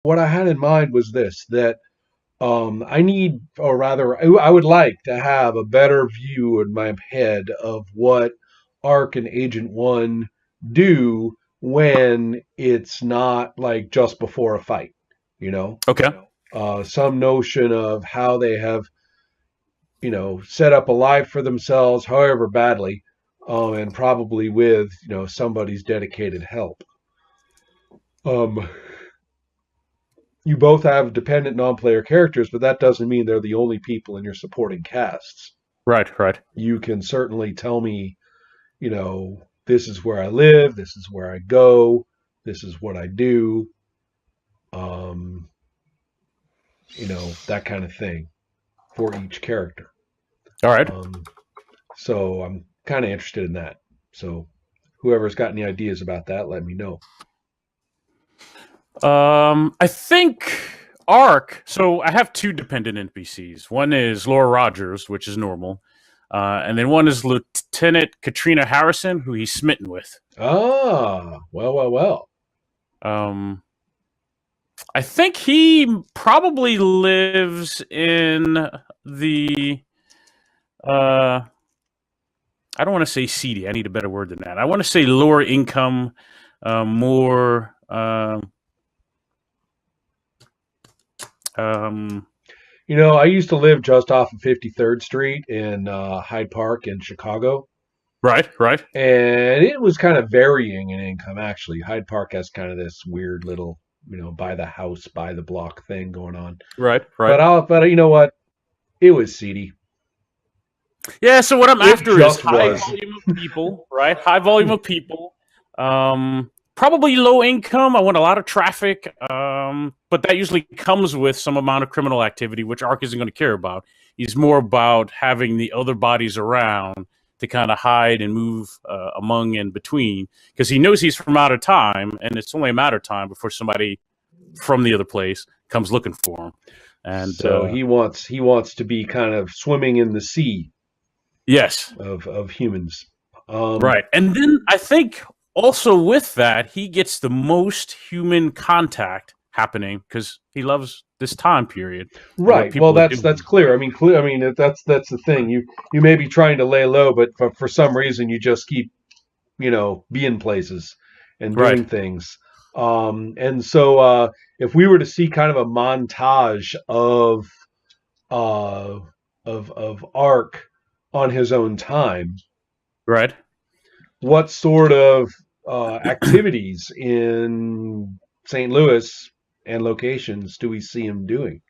what I had in mind was this, that I need, or rather, I would like to have a better view in my head of what Ark and Agent One do when it's not like just before a fight, you know? Okay. Some notion of how they have, set up a life for themselves, however badly, and probably with, somebody's dedicated help. Um, you both have dependent non-player characters, but that doesn't mean they're the only people in your supporting casts. Right, right. You can certainly tell me, this is where I live, this is where I go, this is what I do, um, that kind of thing for each character. All right. Um, so I'm kind of interested in that. So whoever's got any ideas about that, let me know. I think Ark. So I have two dependent NPCs. One is Laura Rogers, which is normal, and then one is Lieutenant Katrina Harrison, who he's smitten with. Ah, well, well, well. Um, I think he probably lives in the. Uh, I don't want to say seedy. I need a better word than that. I want to say lower income, more. Um, I used to live just off of 53rd Street in Hyde Park in Chicago, right, right, and it was kind of varying in income, actually. Hyde Park has kind of this weird little, buy the house, buy the block thing going on. right, right. But you know what? It was seedy. Yeah, so what I'm It after is just high was. volume of people, right? High volume of people. Probably low income. I want a lot of traffic, but that usually comes with some amount of criminal activity, which Ark isn't going to care about. He's more about having the other bodies around to kind of hide and move among and between, because he knows he's from out of time, and it's only a matter of time before somebody from the other place comes looking for him. And So he wants to be kind of swimming in the sea yes, of humans. Um, right. And then I think also with that, he gets the most human contact happening because he loves this time period and what Right. Well, people are that's doing. clear. I mean, clear. I mean, that's the thing. You may be trying to lay low, but for some reason you just keep being places and Right. doing things. And so if we were to see kind of a montage uh, of Ark on his own time, Right. what sort of activities in St. Louis and locations do we see him doing?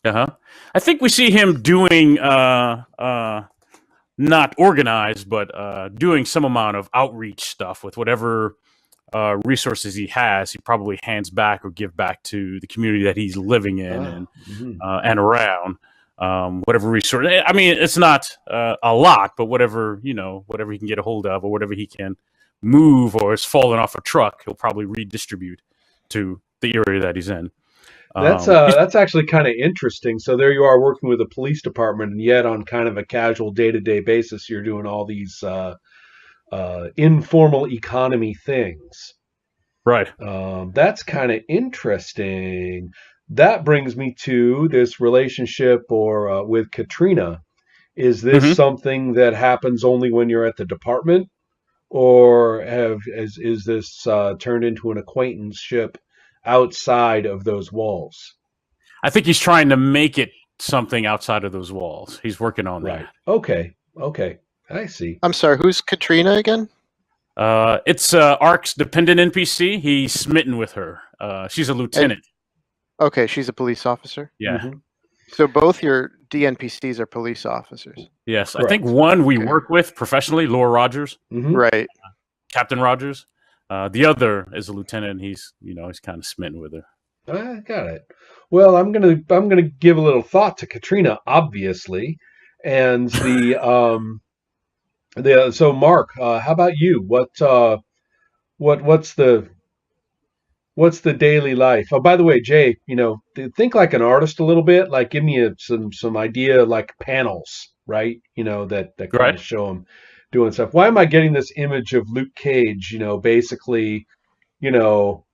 Uh-huh. I think we see him doing not organized, but doing some amount of outreach stuff with whatever resources he has. He probably hands back or give back to the community that he's living in Ah, mhm. and around. Whatever resource. I mean, it's not a lot, but whatever whatever he can get a hold of, or whatever he can move, or is falling off a truck, he'll probably redistribute to the area that he's in. He's That's actually kind of interesting. So there you are working with a police department, and yet on kind of a casual day-to-day basis, you're doing all these informal economy things. right. That's kind of interesting. That brings me to this relationship or with Katrina. Is this Hmm. something that happens only when you're at the department, or is this turned into an acquaintanceship outside of those walls? I think he's trying to make it something outside of those walls. He's working on Right. that. Okay. Okay. I see. I'm sorry, who's Katrina again? It's Ark's dependent NPC. He's smitten with her. She's a And lieutenant. okay, she's a police officer. Yeah. Hmm. So both your DNPCs are police officers. Yes. I think Correct. one we Okay. work with professionally, Laura Rogers, Hmm. Right. Captain Rogers. The other is a lieutenant. He's kind of smitten with her. I got it. Well, I'm gonna give a little thought to Katrina, obviously, and the so Mark, how about you? What's the daily life? Oh, by the way, Jay, think like an artist a little bit. Like, give me some idea, like panels, right? That kind Right. of show him doing stuff. Why am I getting this image of Luke Cage? Basically, you know,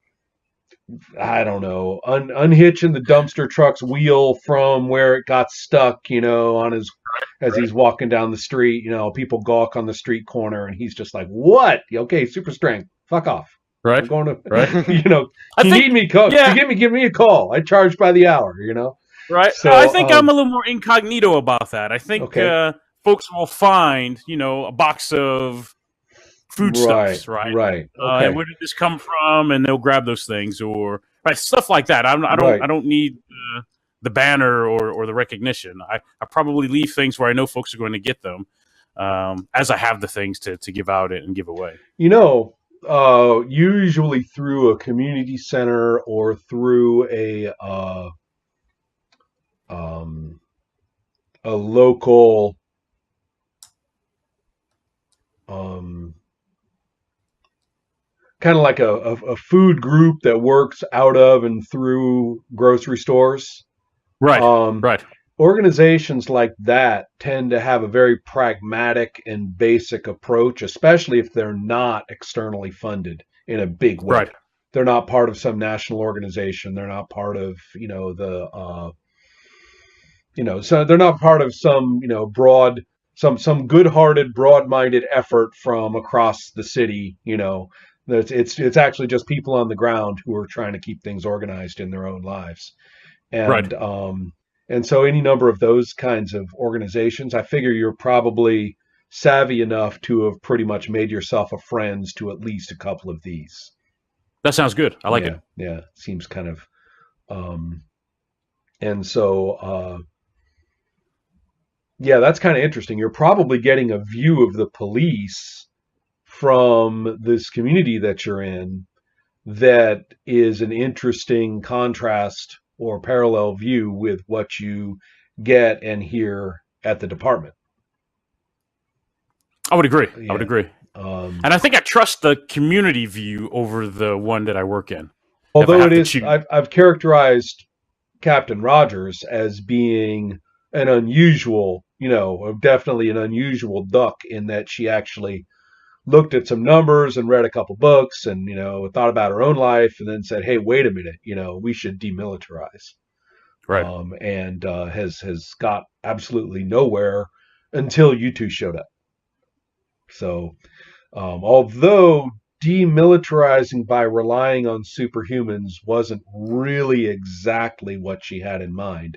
I don't know, unhitching the dumpster truck's wheel from where it got stuck, on his as he's walking down the street. People gawk on the street corner, and he's just like, "What? Okay, super strength. Fuck off. I'm Right. going to, Right. I you think, need me, call. yeah, Give me a call. I charge by the hour. right. I So, think I'm a little more incognito about that. I think okay, folks will find, a box of right, foodstuffs, right? right, And okay, where did this come from? And they'll grab those things, or right stuff like that. right. I don't need the banner or the recognition. I probably leave things where I know folks are going to get them, as I have the things to give out and give away. Usually through a community center or through um, a local um, kind of like a food group that works out of and through grocery stores. Right. Um, Right. Organizations like that tend to have a very pragmatic and basic approach, especially if they're not externally funded in a big way. Right. They're not part of some national organization. They're not part of, so they're not part of some, some good-hearted, broad-minded effort from across the city. It's actually just people on the ground who are trying to keep things organized in their own lives. Right. And so any number of those kinds of organizations, I figure you're probably savvy enough to have pretty much made yourself a friend to at least a couple of these. That sounds good. I like Yeah, it. yeah, seems kind of, and so, yeah, that's kind of interesting. You're probably getting a view of the police from this community that you're in that is an interesting contrast or parallel view with what you get and hear at the department. I would agree. Yeah. I would agree. Um, And I think I trust the community view over the one that I work in. although have it to is, choose. I've characterized Captain Rogers as being an unusual, definitely an unusual duck in that she actually looked at some numbers and read a couple books and, thought about her own life and then said, hey, wait a minute, we should demilitarize. Right. And has got absolutely nowhere until you two showed up. So, although demilitarizing by relying on superhumans wasn't really exactly what she had in mind,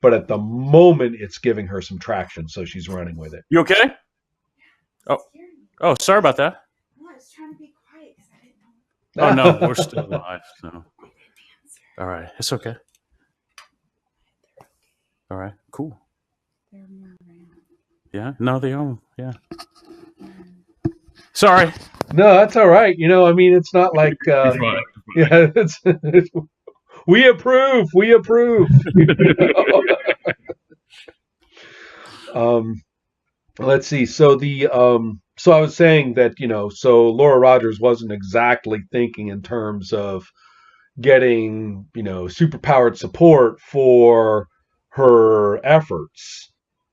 but at the moment it's giving her some traction, so she's running with it. You okay? Oh, sorry about that. No, I was trying to be quiet because I didn't know. Oh no, we're still live. So. All right, it's okay. All right, cool. They're more around. Yeah, no, they are. Yeah. Sorry. No, that's all right. It's not like yeah, we approve. We approve. Let's see. So so I was saying that so Laura Rogers wasn't exactly thinking in terms of getting superpowered support for her efforts.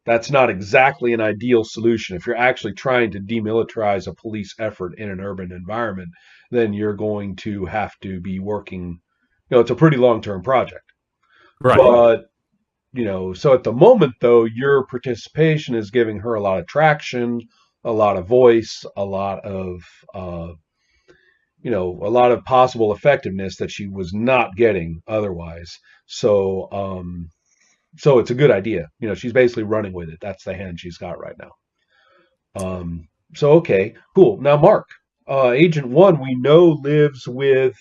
That's not exactly an ideal solution. If you're actually trying to demilitarize a police effort in an urban environment, then you're going to have to be working. It's a pretty long-term project. Right. But so at the moment, though, your participation is giving her a lot of traction, a lot of voice, a lot of a lot of possible effectiveness that she was not getting otherwise. So so it's a good idea. She's basically running with it. That's the hand she's got right now. So okay, cool. Now Mark, Agent One, we know lives with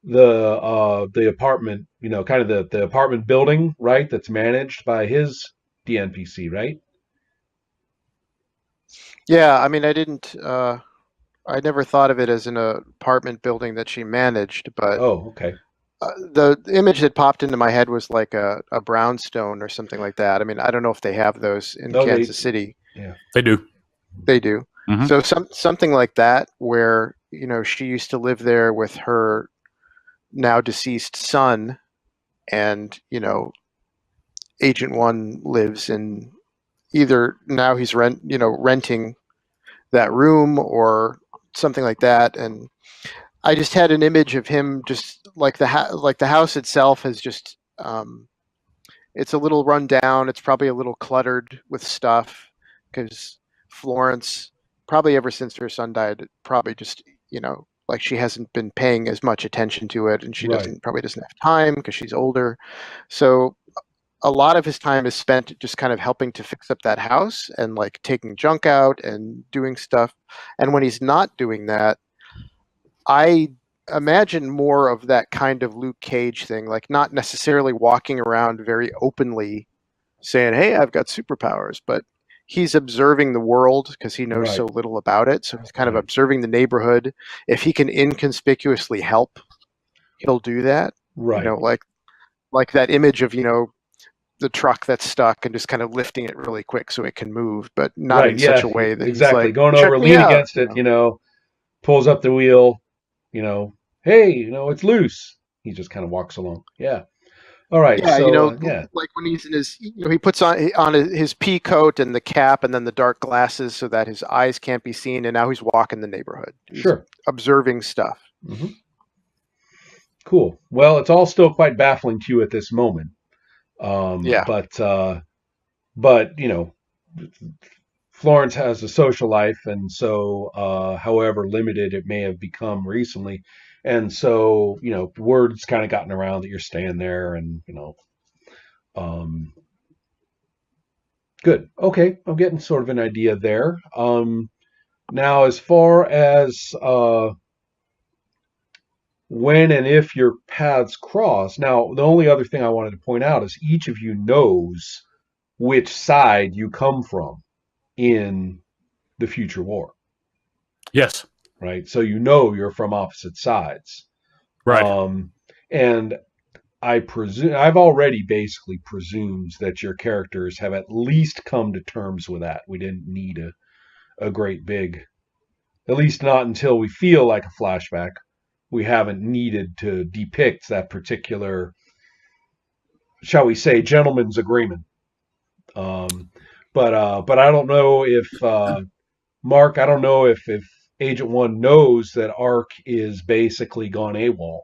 the apartment, kind of the apartment building, right? That's managed by his DNPC, right? Yeah, I mean, I never thought of it as an apartment building that she managed, but Oh, okay. the image that popped into my head was like a brownstone or something like that. I mean, I don't know if they have those in No, Kansas City. Yeah. They do. They do. Mhm. So something like that, where she used to live there with her now deceased son, and Agent One lives in either now he's renting that room or something like that, and I just had an image of him just like the house itself has just it's a little run down. It's probably a little cluttered with stuff because Florence, probably ever since her son died, probably just, like she hasn't been paying as much attention to it, and she Right. probably doesn't have time because she's older. So a lot of his time is spent just kind of helping to fix up that house and like taking junk out and doing stuff. And when he's not doing that, I imagine more of that kind of Luke Cage thing, like not necessarily walking around very openly saying, "Hey, I've got superpowers," but he's observing the world because he knows Right. so little about it. So he's kind of Right. observing the neighborhood. If he can inconspicuously help, he'll do that. Right. Like that image of, the truck that's stuck and just kind of lifting it really quick so it can move, but not Right. in Yeah. such a way that Exactly. he's like, Going "Check over, me lean out," against it. Pulls up the wheel. Hey, it's loose. He just kind of walks along. Yeah. All right. Yeah, So yeah. like when he's in his, he puts on his pea coat and the cap and then the dark glasses so that his eyes can't be seen, and now he's walking the neighborhood. He's Sure. observing stuff. Mm-hmm. Cool. Well, it's all still quite baffling to you at this moment. Yeah. But Florence has a social life, and so however limited it may have become recently, and so word's kind of gotten around that you're staying there, and good. Okay, I'm getting sort of an idea there. Now, as far as when and if your paths cross, now the only other thing I wanted to point out is each of you knows which side you come from in the future war. Yes. Right. So you're from opposite sides. Right. And I've already basically presumed that your characters have at least come to terms with that. We didn't need a great big, at least not until we feel like a flashback. We haven't needed to depict that particular, shall we say, gentleman's agreement. But I don't know if Mark. I don't know if Agent One knows that Ark is basically gone AWOL,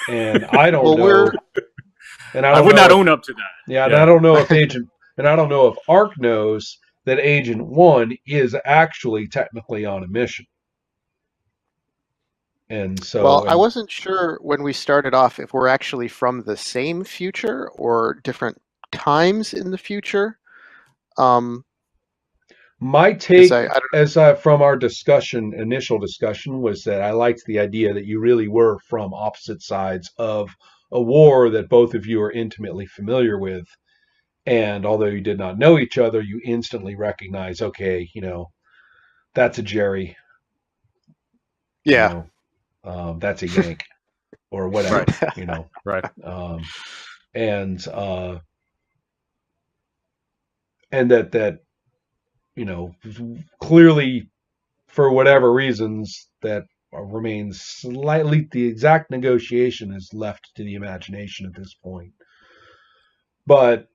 and I don't know. And I would not own up to that. Yeah, and I don't know if I don't know if Ark knows that Agent One is actually technically on a mission. And so, well, I wasn't sure when we started off if we're actually from the same future or different times in the future. My take, from our initial discussion, was that I liked the idea that you really were from opposite sides of a war that both of you are intimately familiar with. And although you did not know each other, you instantly recognize, okay, that's a Jerry. Yeah. That's a Yank or whatever, Right. Right. And that clearly for whatever reasons that remains slightly, the exact negotiation is left to the imagination at this point. But,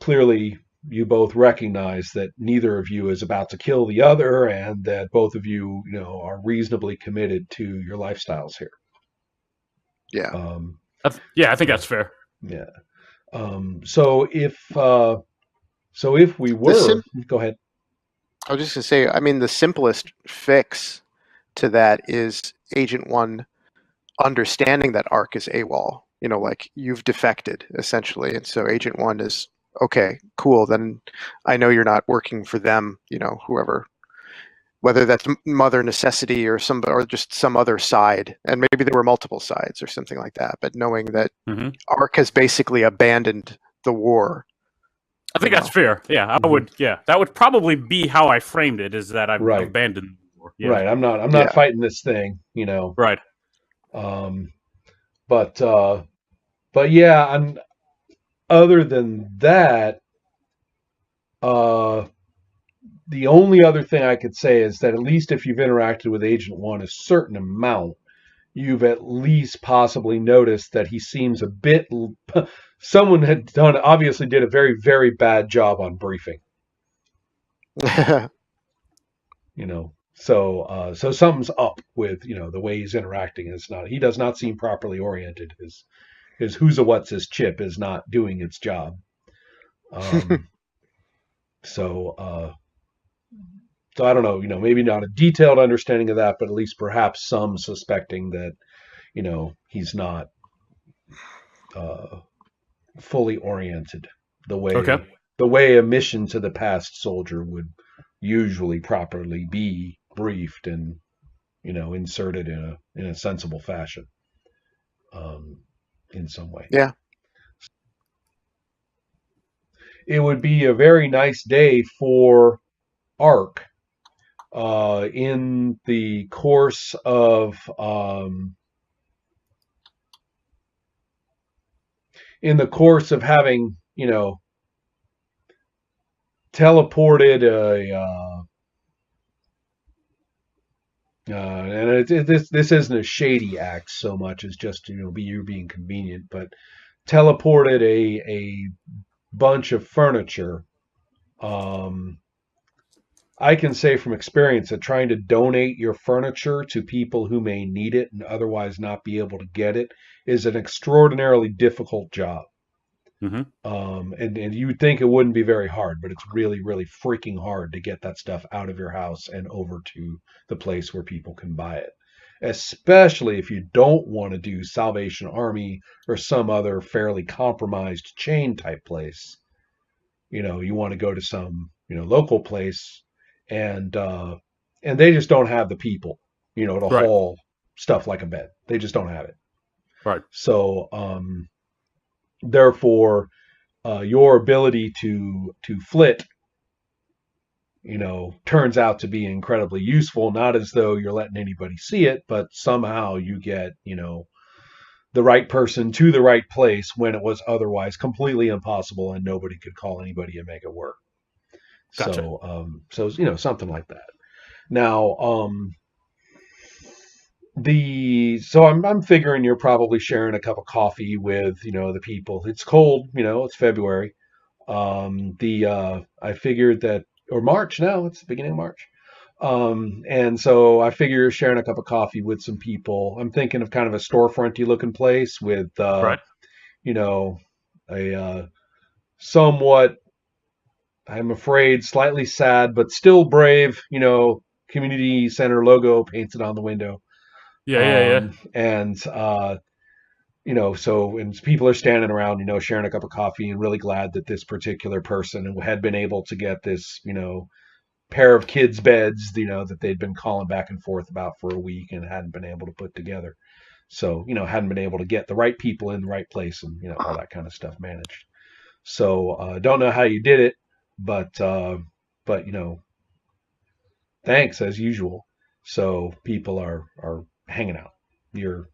clearly you both recognize that neither of you is about to kill the other, and that both of you, are reasonably committed to your lifestyles here. Yeah. I think that's fair. Yeah. So if we were, go ahead. I was just going to say, I mean, the simplest fix to that is Agent One understanding that Ark is AWOL. Like you've defected essentially, and so Agent One is okay, cool. Then I know you're not working for them. Whoever, whether that's Mother Necessity or just some other side, and maybe there were multiple sides or something like that. But knowing that Ark has basically abandoned the war. I think that's fair. Yeah, I would. Yeah, that would probably be how I framed it. Is that I've abandoned the war. Yeah. Right. I'm not fighting this thing. Right. But yeah, and other than that, the only other thing I could say is that at least if you've interacted with Agent One a certain amount, you've at least possibly noticed that he seems a bit. Someone obviously did a very, very bad job on briefing. So something's up with the way he's interacting. He does not seem properly oriented. His who's a what's his chip is not doing its job. Um, so so I don't know. Maybe not a detailed understanding of that, but at least perhaps some suspecting that he's not fully oriented the way a mission to the past soldier would usually properly be briefed and inserted in a sensible fashion, in some way. Yeah. It would be a very nice day for Ark in the course of having teleported and this isn't a shady act so much as just you being convenient, but teleported a bunch of furniture. I can say from experience that trying to donate your furniture to people who may need it and otherwise not be able to get it is an extraordinarily difficult job. Mm-hmm. And you would think it wouldn't be very hard, but it's really, really freaking hard to get that stuff out of your house and over to the place where people can buy it. Especially if you don't want to do Salvation Army or some other fairly compromised chain type place. You want to go to some, local place and they just don't have the people, to Right. haul stuff like a bed. They just don't have it. Right. So, therefore, your ability to flit, turns out to be incredibly useful. Not as though you're letting anybody see it, but somehow you get, the right person to the right place when it was otherwise completely impossible and nobody could call anybody and make it work. Gotcha. So something like that. Now, I'm figuring you're probably sharing a cup of coffee with the people. It's cold, it's February. I figured that, or March now. It's the beginning of March. And so I figure you're sharing a cup of coffee with some people. I'm thinking of kind of a storefronty looking place with Right. a somewhat, I'm afraid, slightly sad but still brave, community center logo painted on the window. Yeah. And and people are standing around, sharing a cup of coffee and really glad that this particular person had been able to get this, pair of kids' beds, that they'd been calling back and forth about for a week and hadn't been able to put together. So, hadn't been able to get the right people in the right place and, all that kind of stuff managed. So, don't know how you did it, but thanks as usual. So people are hanging out. You're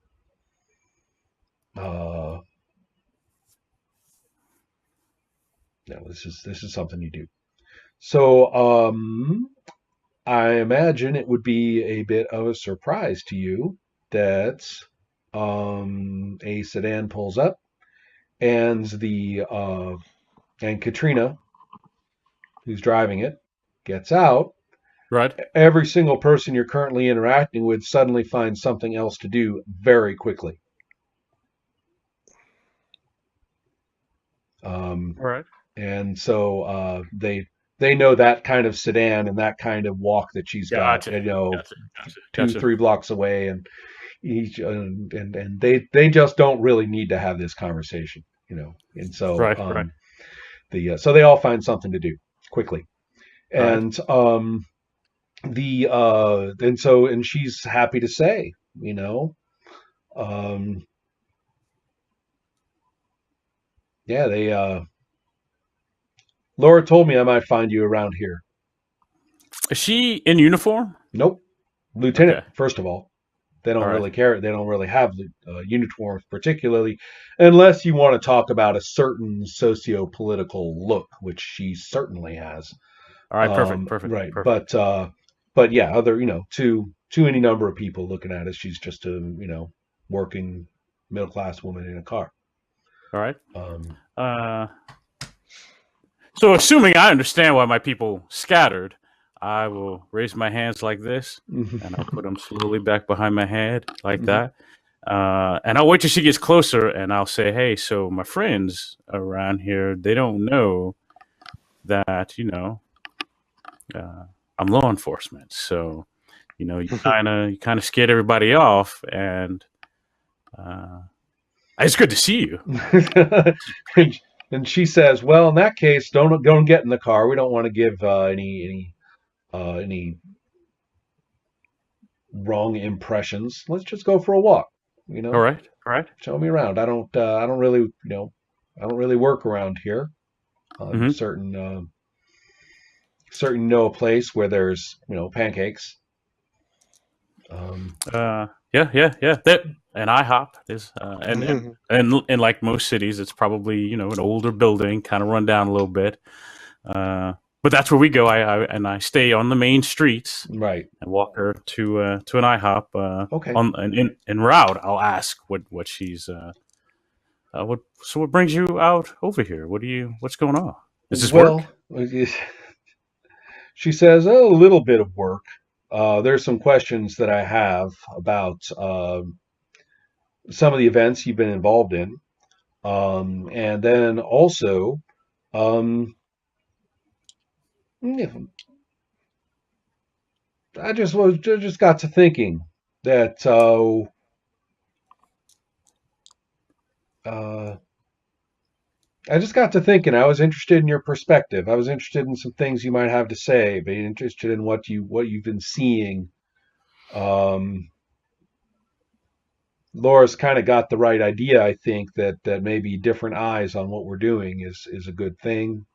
this is something you do. So I imagine it would be a bit of a surprise to you that a sedan pulls up and and Katrina, who's driving it, gets out. Right. Every single person you're currently interacting with suddenly finds something else to do very quickly. Right. And so they know that kind of sedan and that kind of walk that she's got, Gotcha. 2-3 blocks away, and and they just don't really need to have this conversation, And so Right. so they all find something to do quickly, and and she's happy to say, Laura told me I might find you around here. Is she in uniform? Nope. Lieutenant, Okay. first of all. They don't All right. really care. They don't really have uniforms particularly, unless you want to talk about a certain socio-political look, which she certainly has. All right. Perfect. Right. Perfect. But yeah, other, to any number of people looking at it, she's just a, working middle-class woman in a car. All right. So assuming I understand why my people scattered, I will raise my hands like this, Mhm. and I'll put them slowly back behind my head like that. And I'll wait till she gets closer, and I'll say, "Hey, so my friends around here, they don't know that I'm law enforcement. So you kind of scared everybody off, and it's good to see you." And she says, "Well, in that case, don't get in the car. We don't want to give any wrong impressions. Let's just go for a walk. You All know, right, all right. show me around. I don't really I don't really work around here. I'm Mm-hmm. certain know a place where there's pancakes. Um, Yeah. That an IHOP is, and like most cities, it's probably an older building, kind of run down a little bit. But that's where we go. I stay on the main streets right. and walk her to an IHOP. Okay. On en route, I'll ask what she's what brings you out over here? What's going on? Is this Well, work? she says a little bit of work. There's some questions that I have about some of the events you've been involved in, and then also, um, yeah, I just got to thinking that uh, I just got to thinking. I was interested in your perspective. I was interested in some things you might have to say. Be interested in what you've been seeing. Um, Laura's kind of got the right idea. I think that maybe different eyes on what we're doing is a good thing.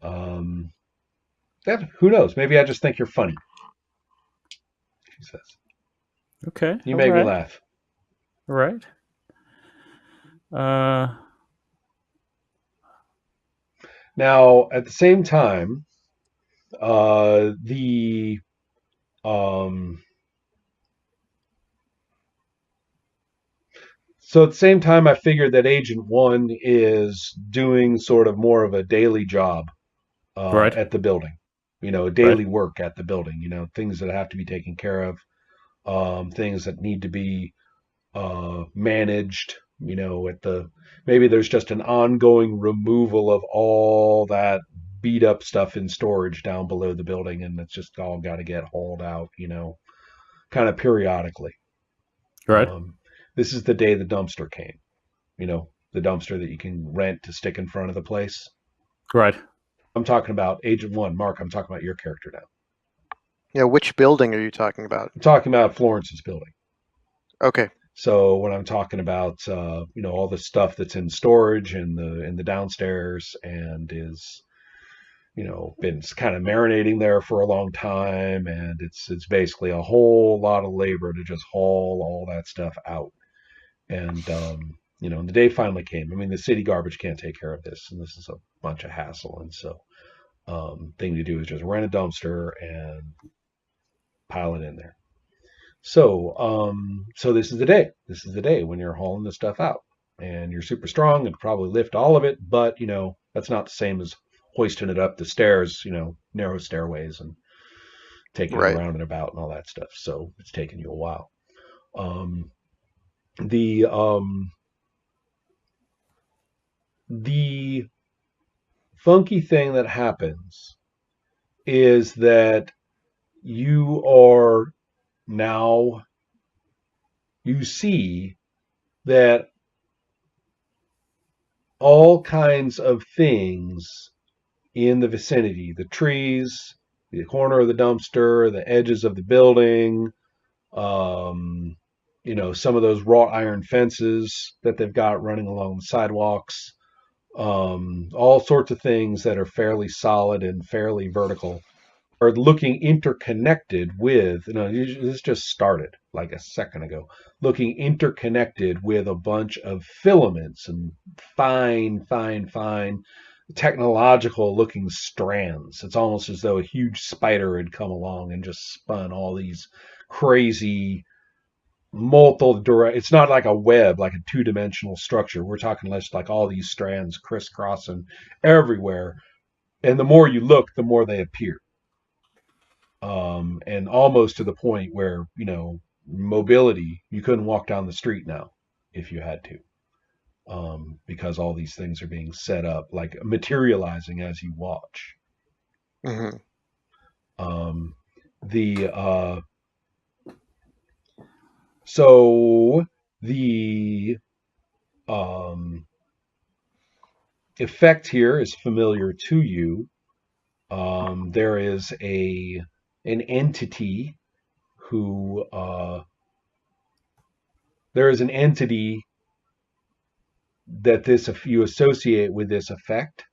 Um, who knows? Maybe I just think you're funny. She says. Okay, You all make me right, laugh. all right. Uh, Now, at the same time, the um, so at the same time, I figured that Agent One is doing sort of more of a daily job right, at the building. right, Daily work at the building. Things that have to be taken care of, things that need to be managed. At the maybe there's just an ongoing removal of all that beat up stuff in storage down below the building, and it's just all got to get hauled out. Kind of periodically. right, Um, this is the day the dumpster came. The dumpster that you can rent to stick in front of the place. right. I'm talking about Agent One, Mark. I'm talking about your character now. Yeah, which building are you talking about? I'm talking about Florence's building. Okay. So when I'm talking about all the stuff that's in storage in the downstairs and is been kind of marinating there for a long time, and it's basically a whole lot of labor to just haul all that stuff out. And and the day finally came. I mean, the city garbage can't take care of this, and this is a bunch of hassle. And so thing to do is just rent a dumpster and pile it in there. So this is the day. This is the day when you're hauling this stuff out, and you're super strong and probably lift all of it. But that's not the same as hoisting it up the stairs. Narrow stairways and taking it Right. around and about and all that stuff. So it's taken you a while. Um, the the funky thing that happens is that you are now you see that all kinds of things in the vicinity, the trees, the corner of the dumpster, the edges of the building, um, some of those wrought iron fences that they've got running along the sidewalks, all sorts of things that are fairly solid and fairly vertical are looking interconnected with, this just started like a second ago, looking interconnected with a bunch of filaments and fine technological looking strands. It's almost as though a huge spider had come along and just spun all these crazy multiple direct. It's not like a web, like a two-dimensional structure. We're talking less like all these strands crisscrossing everywhere. And the more you look, the more they appear. and almost to the point where, mobility, you couldn't walk down the street now if you had to, because all these things are being set up, like materializing as you watch. Hmm. Um, the so the effect here is familiar to you. There is an entity who there is an entity that this if you associate with this effect,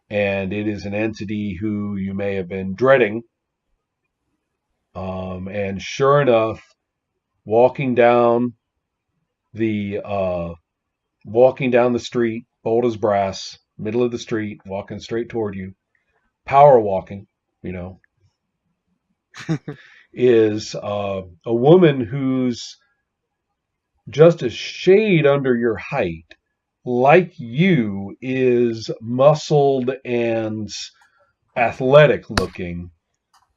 and it is an entity who you may have been dreading. And sure enough, walking down the street, bold as brass, middle of the street, walking straight toward you, power walking, you know, is a woman who's just a shade under your height, like you, is muscled and athletic looking,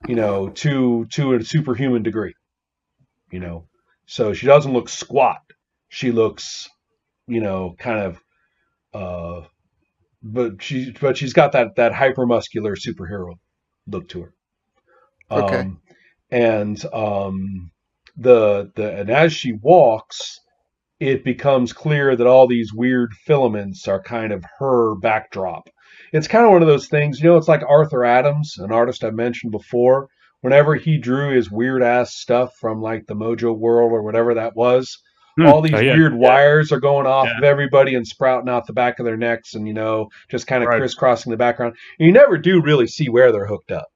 to a superhuman degree, you know. So she doesn't look squat. She looks, kind of but she's got that hypermuscular superhero look to her. Okay. Um and and as she walks, it becomes clear that all these weird filaments are kind of her backdrop. It's kind of one of those things, it's like Arthur Adams, an artist I've mentioned before. Whenever he drew his weird ass stuff from like the Mojo World or whatever that was, all these Yeah, weird wires are going off yeah. of everybody and sprouting out the back of their necks and, just kind of Right. crisscrossing the background. And you never do really see where they're hooked up.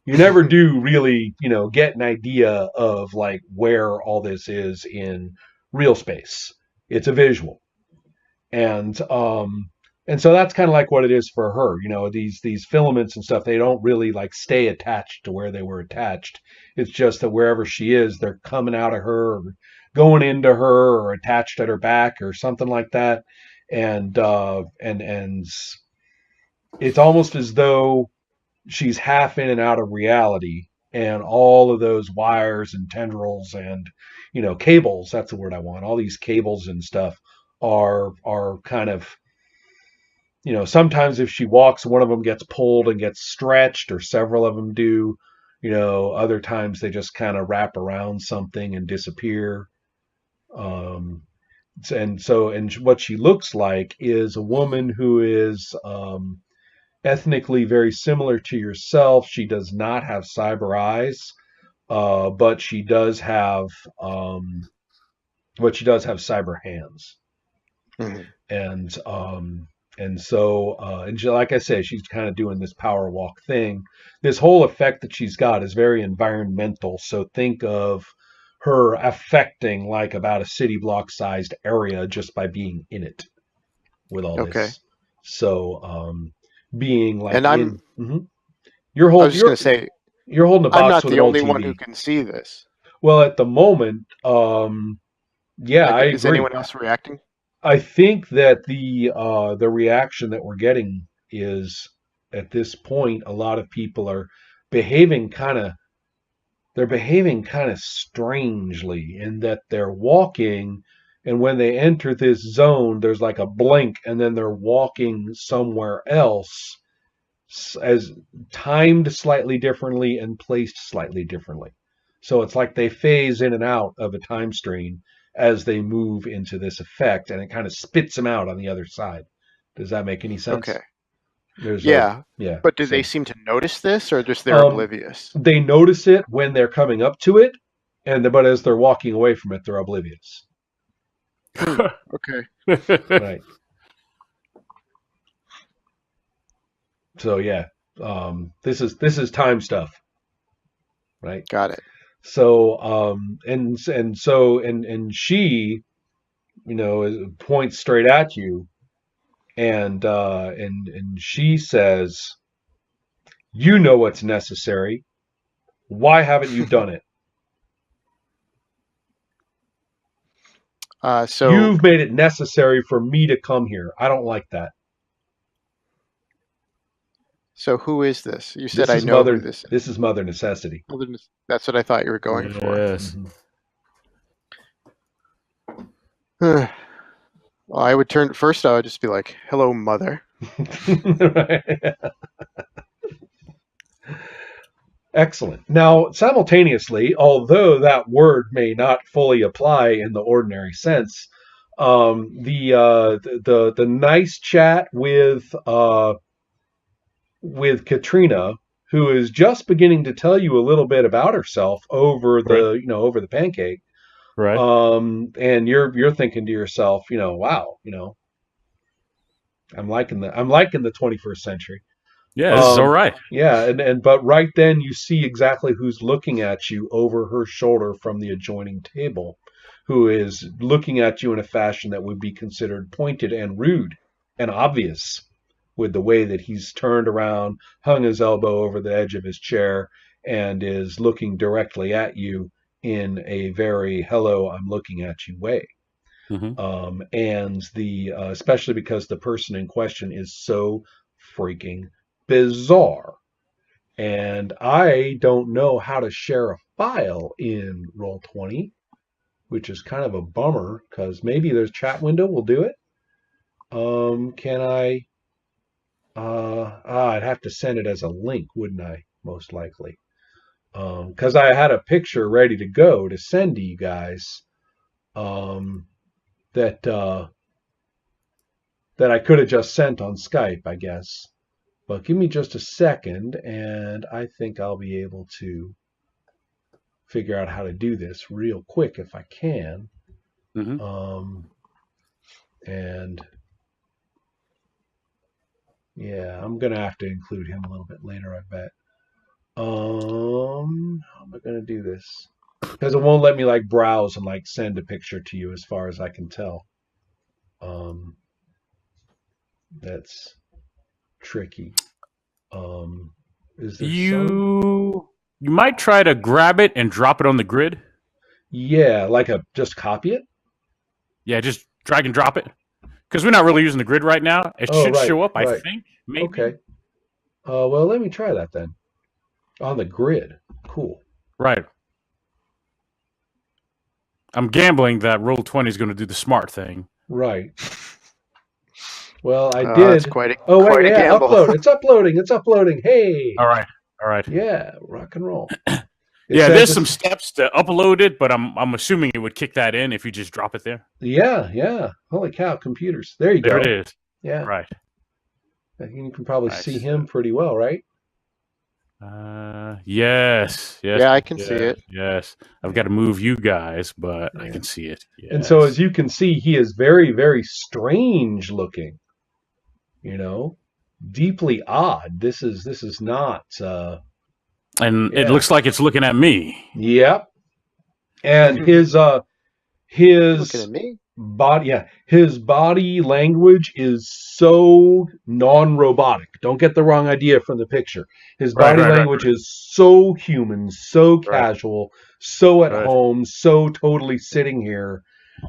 You never do really, get an idea of like where all this is in real space. It's a visual. And so that's kind of like what it is for her. These filaments and stuff, they don't really like stay attached to where they were attached. It's just that wherever she is, they're coming out of her or going into her or attached at her back or something like that. And it's almost as though she's half in and out of reality, and all of those wires and tendrils and cables, that's the word I want, all these cables and stuff are kind of, sometimes if she walks, one of them gets pulled and gets stretched, or several of them do. Other times they just kind of wrap around something and disappear. um and what she looks like is a woman who is ethnically very similar to yourself. She does not have cyber eyes, but she does have cyber hands. Mhm. And she, like I say, she's kind of doing this power walk thing. This whole effect that she's got is very environmental. So think of her affecting like about a city block sized area just by being in it with all Okay. this. So being like And in, I was just going to say, you're holding a I'm box not with the an old only one TV. who can see this. Well, at the moment, yeah, I Is agree. anyone else reacting? I think that the reaction that we're getting is, at this point, a lot of people are behaving kind of strangely, in that they're walking, and when they enter this zone, there's like a blink, and then they're walking somewhere else, as timed slightly differently and placed slightly differently. So it's like they phase in and out of a time stream as they move into this effect, and it kind of spits them out on the other side. Does that make any sense? Okay. There's Yeah. yeah. But do So, they seem to notice this, or just they're oblivious? they notice it when they're coming up to it, but as they're walking away from it, they're oblivious. Okay. Right. So yeah, this is time stuff, right? Got it. So and she, points straight at you, and she says, "You know what's necessary. Why haven't you done it? So You've made it necessary for me to come here. I don't like that." So who is this? You said This I is know who Mother. this is. This is Mother Necessity. That's what I thought you were going Yes. Mhm. for. Well, I would turn first. I would just be like, "Hello, mother." Right. Excellent. Now, simultaneously, although that word may not fully apply in the ordinary sense, the nice chat with Katrina, who is just beginning to tell you a little bit about herself over Right. over the pancake, Right. and you're thinking to yourself, wow, I'm liking the 21st century. Yeah, this is all right. Yeah, and but right then you see exactly who's looking at you over her shoulder from the adjoining table, who is looking at you in a fashion that would be considered pointed and rude and obvious, with the way that he's turned around, hung his elbow over the edge of his chair, and is looking directly at you in a very "hello, I'm looking at you" way. Hmm. And especially because the person in question is so freaking bizarre. And I don't know how to share a file in Roll20, which is kind of a bummer because maybe there's chat window will do it. Can I? I'd have to send it as a link, wouldn't I? Most likely, because I had a picture ready to go to send to you guys. That that I could have just sent on Skype, I guess. But give me just a second, and I think I'll be able to figure out how to do this real quick if I can. Hmm. And yeah, I'm gonna have to include him a little bit later, I bet. How am I gonna do this? Because it won't let me like browse and like send a picture to you, as far as I can tell. Um, that's tricky. Is there some? You might try to grab it and drop it on the grid. Yeah, like a just copy it. Yeah, just drag and drop it. Because we're not really using the grid right now. It Oh, should right, show up, I right. think. Maybe. Okay. Well, let me try that then. On the grid. Cool. Right. I'm gambling that Roll20 is going to do the smart thing. Right. Well, I That's did. quite a Oh, wait, quite a yeah, gamble. upload. It's uploading. It's uploading. Hey. All right. All right. Yeah, rock and roll. It Yeah, says there's it's- some steps to upload it, but I'm assuming it would kick that in if you just drop it there. Yeah. Holy cow, computers. There you There go. it is. Yeah. Right. You can probably Nice. see him pretty well, right? Yes. Yeah, I can see it. Yes. I've got to move you guys, but I Yeah. can see it. Yes. And so, as you can see, he is very, very strange looking. Deeply odd. This is not. And it Yeah. looks like it's looking at me. Yep. And his Looking at me. his body language is so non-robotic. Don't get the wrong idea from the picture. His Right, body right, language is so human, so casual, so at Right. home, so totally sitting here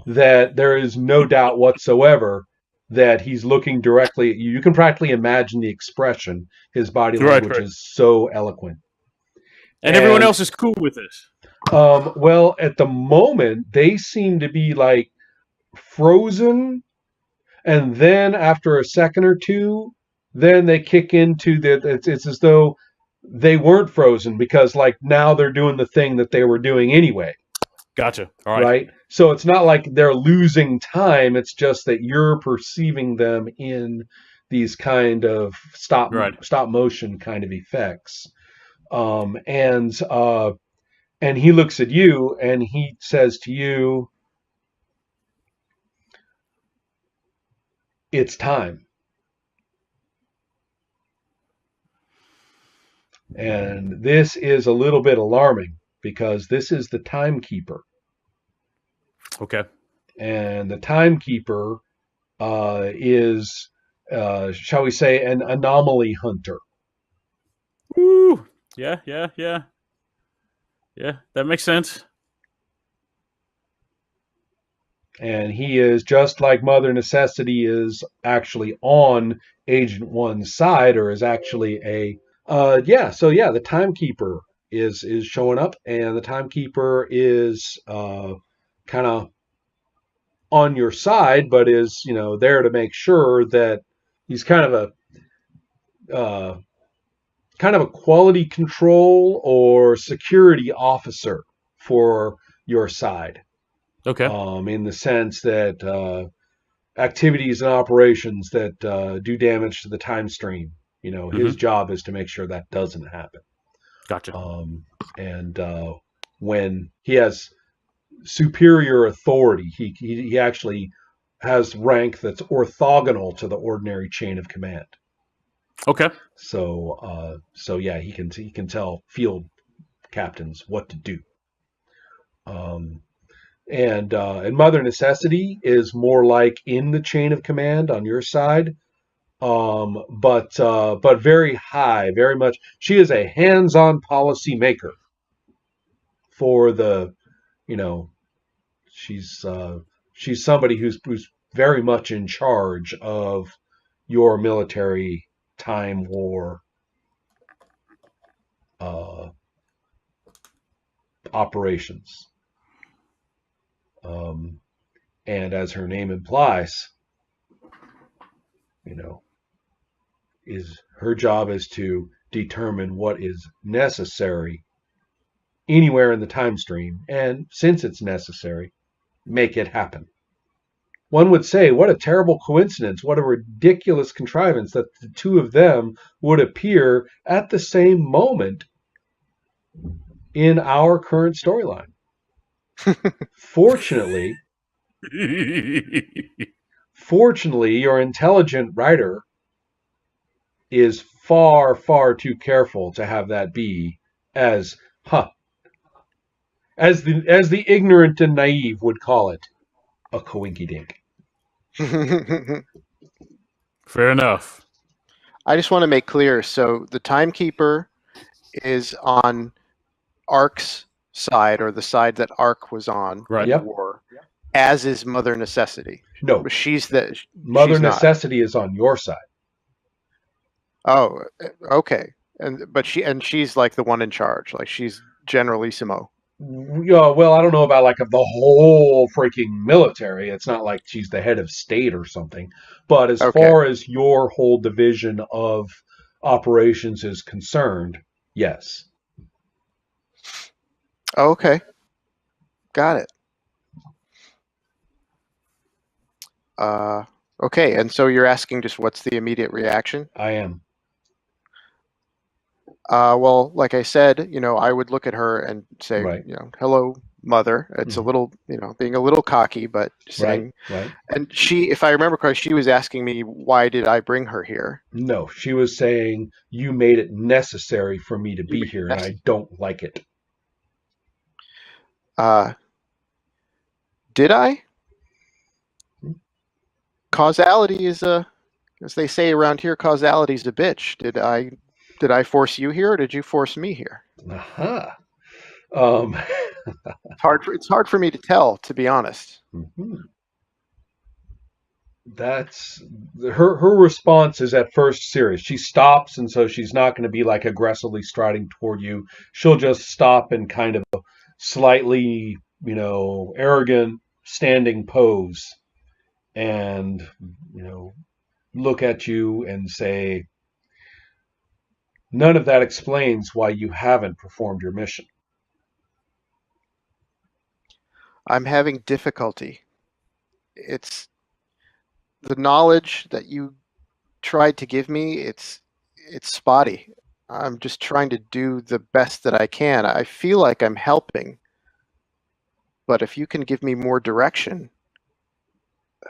that there is no doubt whatsoever that he's looking directly at you. You can practically imagine the expression. His body Right, language right. is so eloquent. And everyone else is cool with this. Well, at the moment, they seem to be like frozen, and then after a second or two, then they kick into it's as though they weren't frozen because like now they're doing the thing that they were doing anyway. Gotcha. All right. Right? So it's not like they're losing time, it's just that you're perceiving them in these kind of stop motion kind of effects. And he looks at you and he says to you, "It's time." And this is a little bit alarming because this is the timekeeper. Okay. And the timekeeper is, shall we say, an anomaly hunter. Woo. Yeah. Yeah, that makes sense. And he is just like Mother Necessity is actually on Agent One's side, or is actually a the Timekeeper is showing up, and the Timekeeper is kind of on your side, but is there to make sure that he's uh, kind of a quality control or security officer for your side. Okay. In the sense that activities and operations that do damage to the time stream, his job is to make sure that doesn't happen. Gotcha. And when he has superior authority, he actually has rank that's orthogonal to the ordinary chain of command. Okay. So yeah, he can tell field captains what to do. And Mother Necessity is more like in the chain of command on your side, but very high, very much. She is a hands-on policy maker for the, she's somebody who's very much in charge of your military time war operations. And as her name implies, her job is to determine what is necessary anywhere in the time stream, and since it's necessary, make it happen. One would say, what a terrible coincidence, what a ridiculous contrivance that the two of them would appear at the same moment in our current storyline. Fortunately, your intelligent writer is far, far too careful to have that be as the ignorant and naive would call it, a coinkydink. Fair enough. I just want to make clear. So the Timekeeper is on Ark's side, or the side that Ark was on Right. in the war, as is Mother Necessity. No, Mother Necessity is on your side. Oh, okay. But she's like the one in charge. Like she's Generalissimo. Well, I don't know about like the whole freaking military. It's not like she's the head of state or something. But as far as your whole division of operations is concerned, yes. Okay. Got it. Okay, and so you're asking just what's the immediate reaction? I am. Well, like I said, I would look at her and say, Right. Hello, Mother. It's a little, being a little cocky, but saying, right. And she, if I remember correctly, she was asking me, why did I bring her here? No, she was saying, you made it necessary for me to be here, and I don't like it. Did I? Causality is as they say around here, causality is a bitch. Did I force you here, or did you force me here? Aha. It's hard for me to tell, to be honest. Mm-hmm. That's her response is at first serious. She stops, and so she's not going to be like aggressively striding toward you. She'll just stop in kind of a slightly, arrogant standing pose, and look at you and say, none of that explains why you haven't performed your mission. I'm having difficulty. It's the knowledge that you tried to give me, it's spotty. I'm just trying to do the best that I can. I feel like I'm helping, but if you can give me more direction,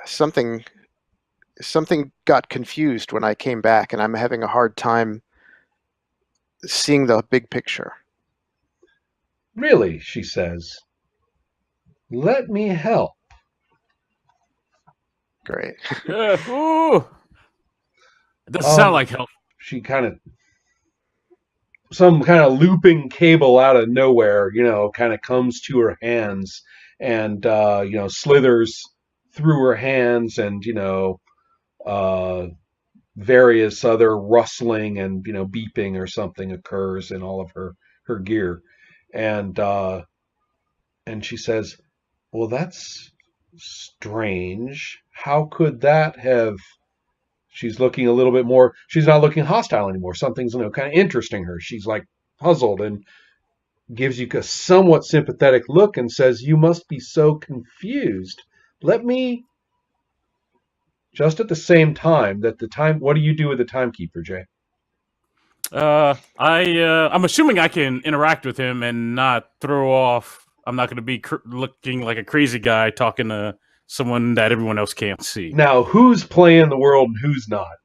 something got confused when I came back, and I'm having a hard time seeing the big picture. Really, she says. Let me help. Great. Ooh. It doesn't sound like help. She some kind of looping cable out of nowhere, kind of comes to her hands and, slithers through her hands, and various other rustling and beeping or something occurs in all of her gear, and she says, "Well, that's strange. How could that have?" She's looking a little bit more. She's not looking hostile anymore. Something's kind of interesting her. She's like puzzled and gives you a somewhat sympathetic look and says, "You must be so confused. Let me." Just at the same time that the time, what do you do with the timekeeper, Jay? I'm assuming I can interact with him and not throw off. I'm not going to be looking like a crazy guy talking to someone that everyone else can't see. Now, who's playing the world and who's not?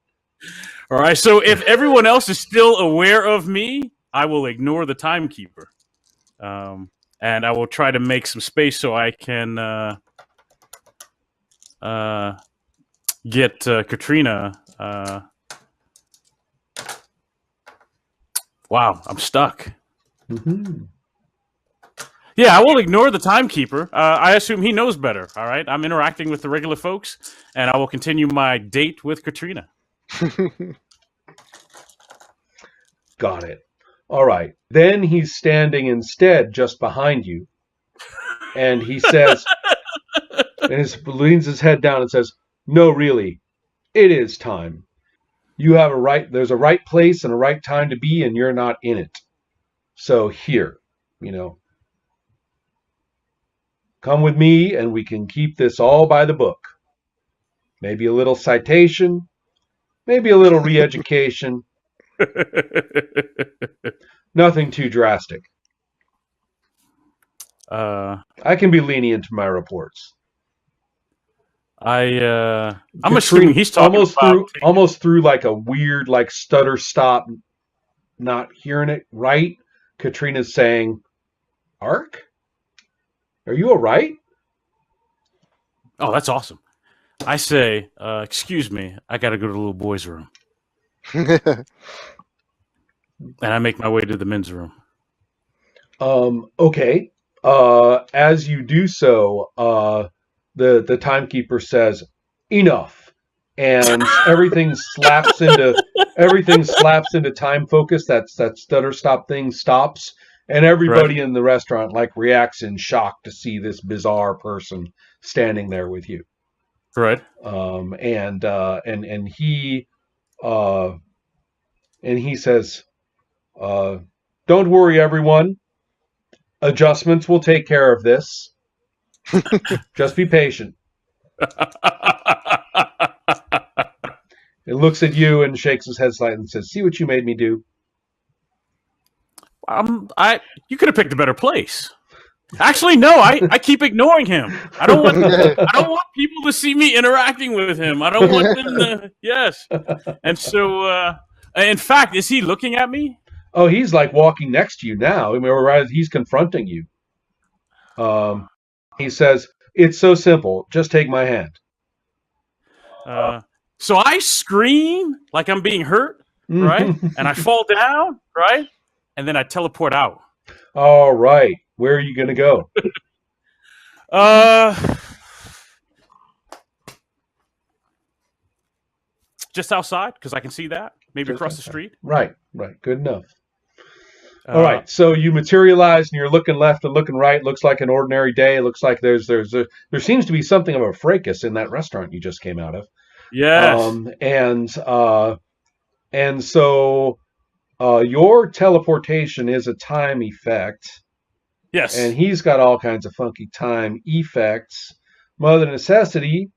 All right, so if everyone else is still aware of me, I will ignore the timekeeper. And I will try to make some space so I can get Katrina. Wow, I'm stuck. Mm-hmm. Yeah, I will ignore the timekeeper. I assume he knows better. All right, I'm interacting with the regular folks, and I will continue my date with Katrina. Got it. All right. Then he's standing instead just behind you, and he says, and leans his head down and says, "No, really, it is time. You have a right. There's a right place and a right time to be, and you're not in it. So here, come with me, and we can keep this all by the book. Maybe a little citation, maybe a little re-education. Nothing too drastic. I can be lenient to my reports." I'm assuming he's talking almost through like a weird stutter stop, not hearing it right. Katrina's saying, "Ark, are you all right?" Oh, that's awesome. I say, "Excuse me, I got to go to the little boy's room," and I make my way to the men's room. Okay. As you do so, the timekeeper says, "Enough," and everything slaps into time focus. That stutter stop thing stops, and everybody in the restaurant reacts in shock to see this bizarre person standing there with you. Right. And he says, "Don't worry, everyone. Adjustments will take care of this. Just be patient." It looks at you and shakes his head slightly and says, "See what you made me do?" You could have picked a better place. Actually, no. I keep ignoring him. I don't want people to see me interacting with him. I don't want them to. Yes. And so, in fact, is he looking at me? Oh, he's walking next to you now. I mean, he's confronting you. He says, "It's so simple. Just take my hand." So I scream like I'm being hurt, right? And I fall down, right? And then I teleport out. All right. Where are you going to go? Just outside, because I can see that. Maybe across the street. Right. Good enough. All right. So you materialize, and you're looking left and looking right. Looks like an ordinary day. It looks like there seems to be something of a fracas in that restaurant you just came out of. Yes. And so your teleportation is a time effect. Yes. And he's got all kinds of funky time effects. Mother Necessity,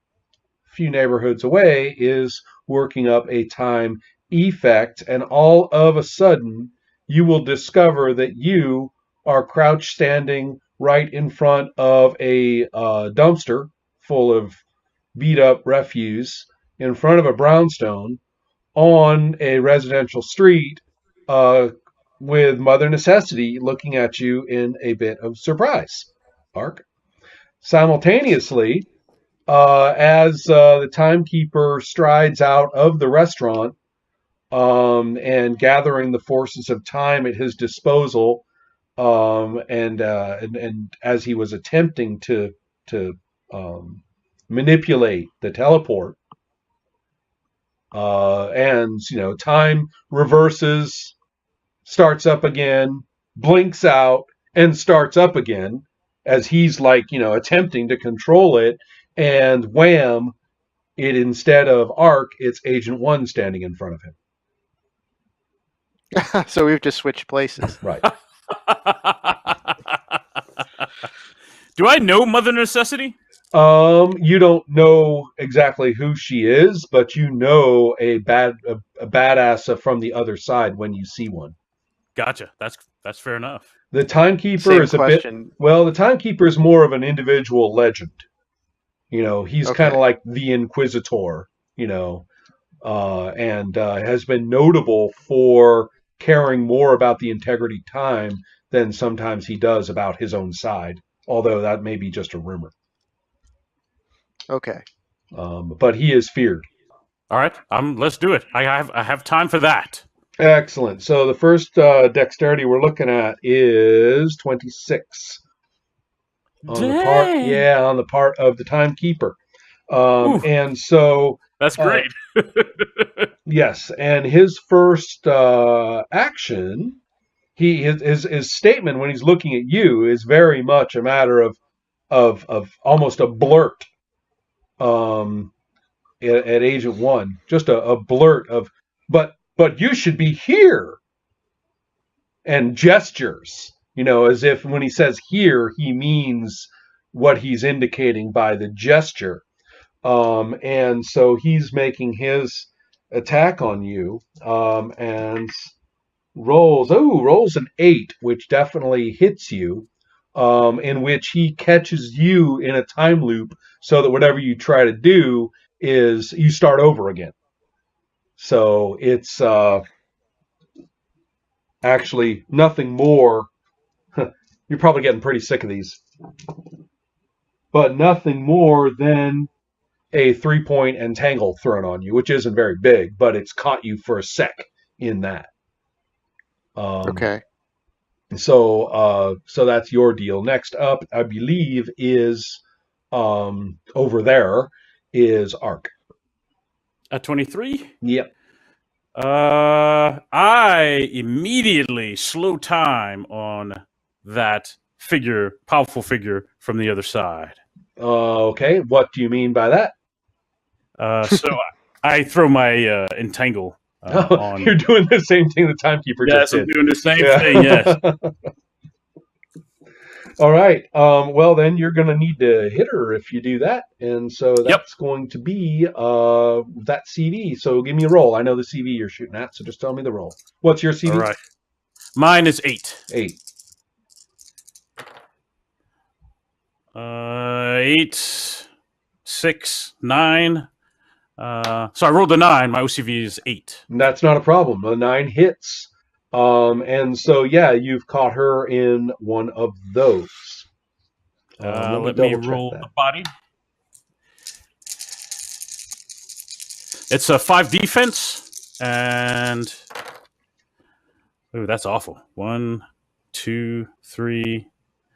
a few neighborhoods away, is working up a time effect, and all of a sudden you will discover that you are crouched standing right in front of a dumpster full of beat up refuse in front of a brownstone on a residential street, with Mother Necessity looking at you in a bit of surprise. Ark. Simultaneously, as the timekeeper strides out of the restaurant, and gathering the forces of time at his disposal, and as he was attempting to manipulate the teleport. And time reverses, starts up again, blinks out, and starts up again as he's attempting to control it. And wham! It instead of Ark, it's Agent One standing in front of him. So we've just switched places. Right. Do I know Mother Necessity? You don't know exactly who she is, but you know a badass from the other side when you see one. Gotcha. That's fair enough. The Timekeeper Same is a question. bit. Well, the Timekeeper is more of an individual legend. He's Okay. kind of like the Inquisitor. And has been notable for caring more about the integrity time than sometimes he does about his own side. Although that may be just a rumor. Okay. But he is feared. All right, let's do it. I have time for that. Excellent. So the first dexterity we're looking at is 26 on the part of the Timekeeper. And so That's great. yes, and his first action, his statement when he's looking at you is very much a matter of almost a blurt. At Agent One, just a blurt of, but you should be here, and gestures, as if when he says here, he means what he's indicating by the gesture. And so he's making his attack on you, and rolls an 8, which definitely hits you, in which he catches you in a time loop so that whatever you try to do is you start over again. So it's actually nothing more. You're probably getting pretty sick of these. But nothing more than a 3-point entangle thrown on you, which isn't very big, but it's caught you for a sec in that. Okay. So that's your deal. Next up, I believe, is over there is Ark. At 23? Yep. I immediately slow time on that powerful figure from the other side. Okay, what do you mean by that? So I throw my entangle on. You're doing the same thing the Timekeeper just did. I'm doing the same thing, yes. All right. Well, then you're going to need to hit her if you do that. And so that's going to be that CV. So give me a roll. I know the CV you're shooting at, so just tell me the roll. What's your CV? All right. Mine is 8. 8. 8, 6, 9. So I rolled a 9. My OCV is 8. That's not a problem. A 9 hits. And so, yeah, you've caught her in one of those. Let me roll the body. It's a 5 defense, and ooh, that's awful. 1, 2, 3,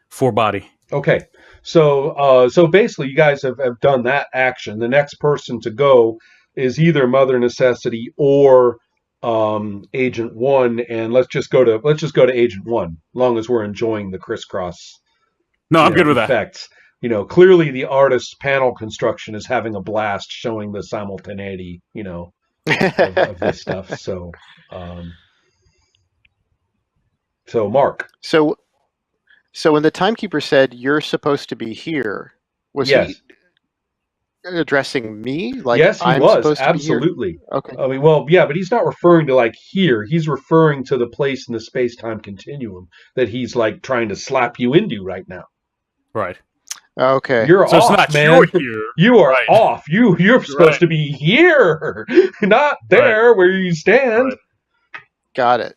4 body. Okay, so basically, you guys have done that action. The next person to go is either Mother Necessity or Agent One, and let's just go to Agent One, as long as we're enjoying the crisscross. No, I'm good with effects. Clearly the artist's panel construction is having a blast showing the simultaneity, of this stuff. So, so Mark. So when the Timekeeper said you're supposed to be here, was he addressing me? Like, yes, he I'm was. Supposed Absolutely. To be here? Okay. I mean, well, yeah, but he's not referring to here. He's referring to the place in the space-time continuum that he's trying to slap you into right now. Right. Okay. You're so off, it's not man. You're here. You are off. You're supposed to be here, not there where you stand. Right. Got it.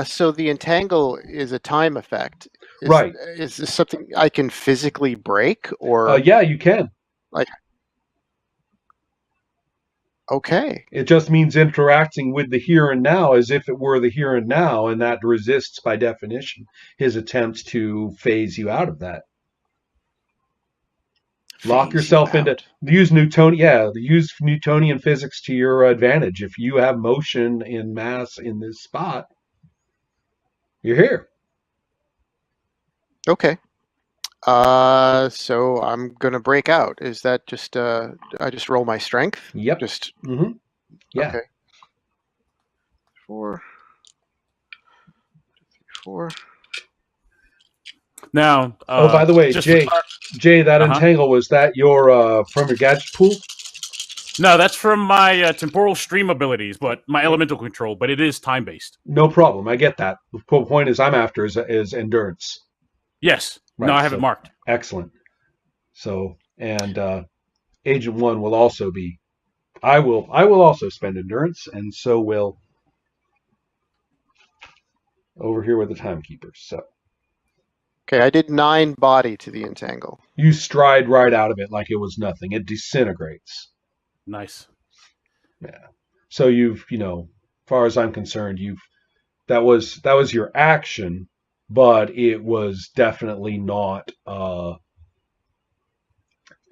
So the entangle is a time effect. Right. Is this something I can physically break, or? Yeah, you can. Okay. It just means interacting with the here and now as if it were the here and now, and that resists, by definition, his attempts to phase you out of that. Lock Phase you yourself into out. use Newtonian physics to your advantage. If you have motion in mass in this spot, you're here. Okay. So I'm gonna break out. Is that just I just roll my strength? Yep. Just Mm-hmm. Yeah. okay. 4, 4. Now, Oh, by the way, just Jay, that Uh-huh. entangle, was that your from your gadget pool? no, that's from my temporal stream abilities, but my elemental control. But it is time based. No problem. I get that. The point is I'm after is endurance. Yes. No, Right. I have it marked. Excellent. So, and Agent 1 will also be. I will also spend endurance, and so will over here with the timekeepers. So Okay, I did 9 body to the entangle. you stride right out of it like it was nothing. It disintegrates. Nice. Yeah. So you've, as far as I'm concerned, that was your action, but it was definitely not.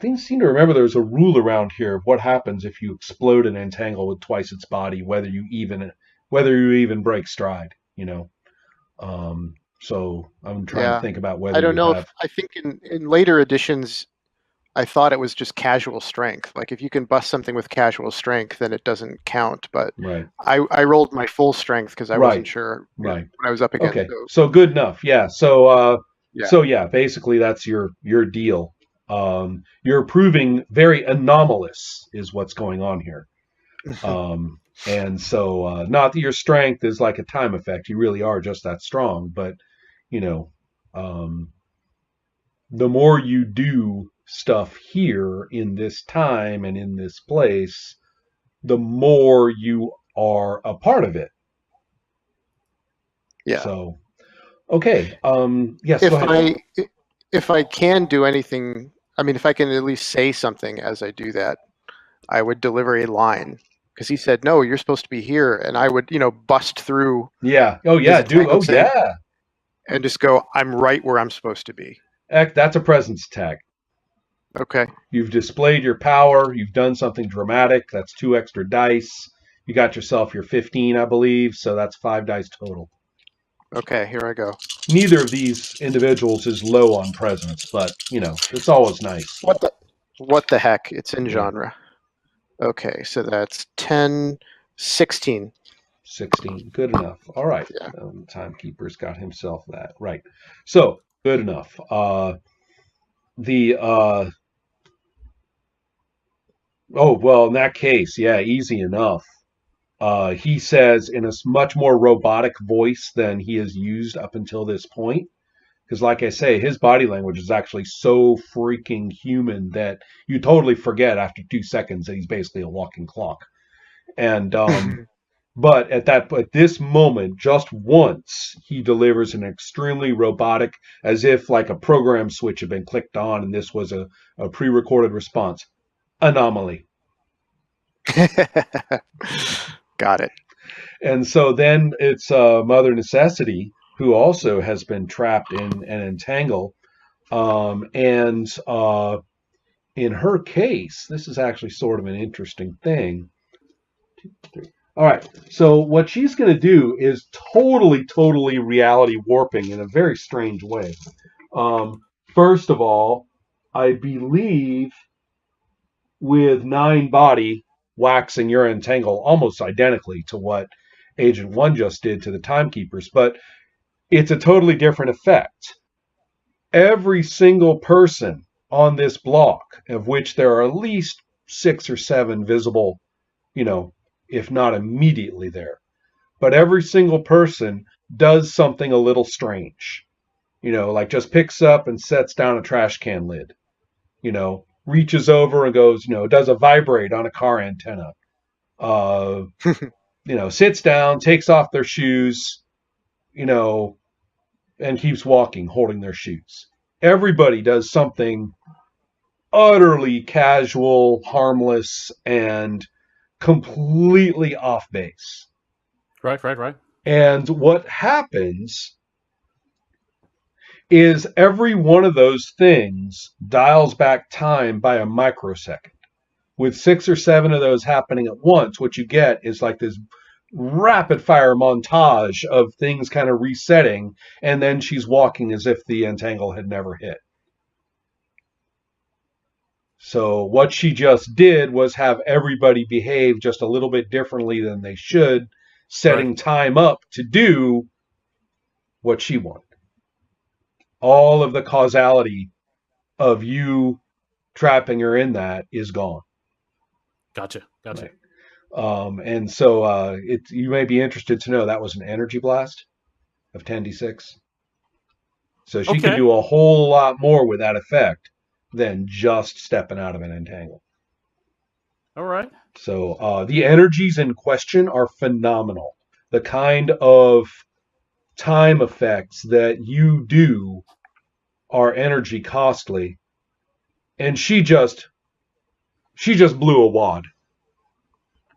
Things seem to remember there's a rule around here of what happens if you explode an entangle with twice its body, whether you even break stride. So I'm trying to Yeah. think about whether I don't you know have. if I think in later editions I thought it was just casual strength. Like if you can bust something with casual strength, then it doesn't count. But Right. I rolled my full strength because I wasn't sure Right. what I was up against. Okay. So good enough. Yeah. So Yeah. basically that's your deal. You're proving very anomalous is what's going on here. And so not that your strength is like a time effect. You really are just that strong, but the more you do stuff here in this time and in this place, the more you are a part of it. Yeah. So, okay. Yes. If Go ahead. if I can do anything, I mean, if I can at least say something as I do that, I would deliver a line because he said, "No, you're supposed to be here," and I would, bust through. Yeah. Oh yeah. His entangled thing. Yeah. And just go, "I'm right where I'm supposed to be." That's a presence tag. Okay. You've displayed your power. You've done something dramatic. That's 2 extra dice. You got yourself your 15, I believe. So that's 5 dice total. Okay, here I go. Neither of these individuals is low on presence, but it's always nice. What the heck? It's in Yeah. genre. Okay, so that's 10, 16. 16. Good enough. All right. Yeah. Timekeeper's got himself that. Right. So, good enough. In that case, yeah, easy enough. He says in a much more robotic voice than he has used up until this point. Because, like I say, his body language is actually so freaking human that you totally forget after 2 seconds that he's basically a walking clock. And but at this moment, just once, he delivers an extremely robotic, as if like a program switch had been clicked on, and this was a pre-recorded response. Anomaly. Got it. And so then it's Mother Necessity, who also has been trapped in an entangle. And in her case, this is actually sort of an interesting thing. 2, 3. All right. So what she's going to do is totally reality warping in a very strange way. First of all, I believe with 9 body waxing your entangle almost identically to what Agent 1 just did to the timekeepers, but it's a totally different effect. Every single person on this block, of which there are at least 6 or 7 visible, if not immediately there, but every single person does something a little strange. Like just picks up and sets down a trash can lid. Reaches over and goes, does a vibrate on a car antenna. Sits down, takes off their shoes, and keeps walking, holding their shoes. Everybody does something utterly casual, harmless, and completely off base. Right. And what happens is every one of those things dials back time by a microsecond. With 6 or 7 of those happening at once, what you get is like this rapid fire montage of things kind of resetting, and then she's walking as if the entangle had never hit. So what she just did was have everybody behave just a little bit differently than they should, setting time up to do what she wanted. All of the causality of you trapping her in that is gone. Gotcha. Right. And so you may be interested to know that was an energy blast of 10d6. So she can do a whole lot more with that effect than just stepping out of an entangle. All right. So the energies in question are phenomenal. The kind of time effects that you do are energy costly. And she just blew a wad.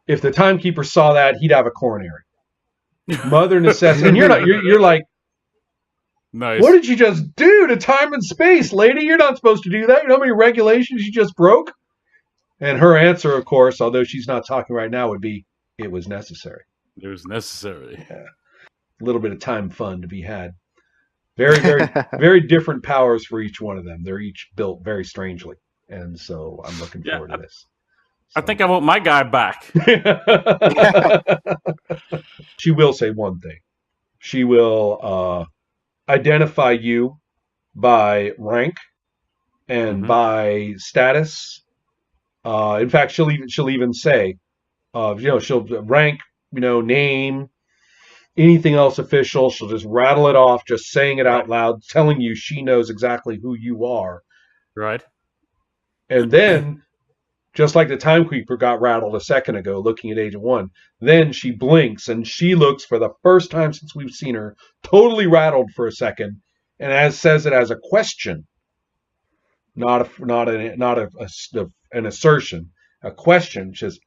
If the timekeeper saw that, he'd have a coronary. Mother necessity. And you're like, nice. What did you just do to time and space, lady? You're not supposed to do that. You know how many regulations you just broke? And her answer, of course, although she's not talking right now, would be, it was necessary. It was necessary. Yeah. A little bit of time fun to be had. Very, very, very different powers for each one of them. They're each built very strangely. And so I'm looking forward to this. I think I want my guy back. She will say one thing. She will identify you by rank and by status. In fact, she'll even say, she'll rank, name, anything else official. She'll just rattle it off, just saying it out loud, telling you she knows exactly who you are. Right. And then, just like the timekeeper got rattled a second ago looking at Agent 1, then she blinks and she looks for the first time since we've seen her, totally rattled for a second, and says it as a question, not an assertion, a question. She says,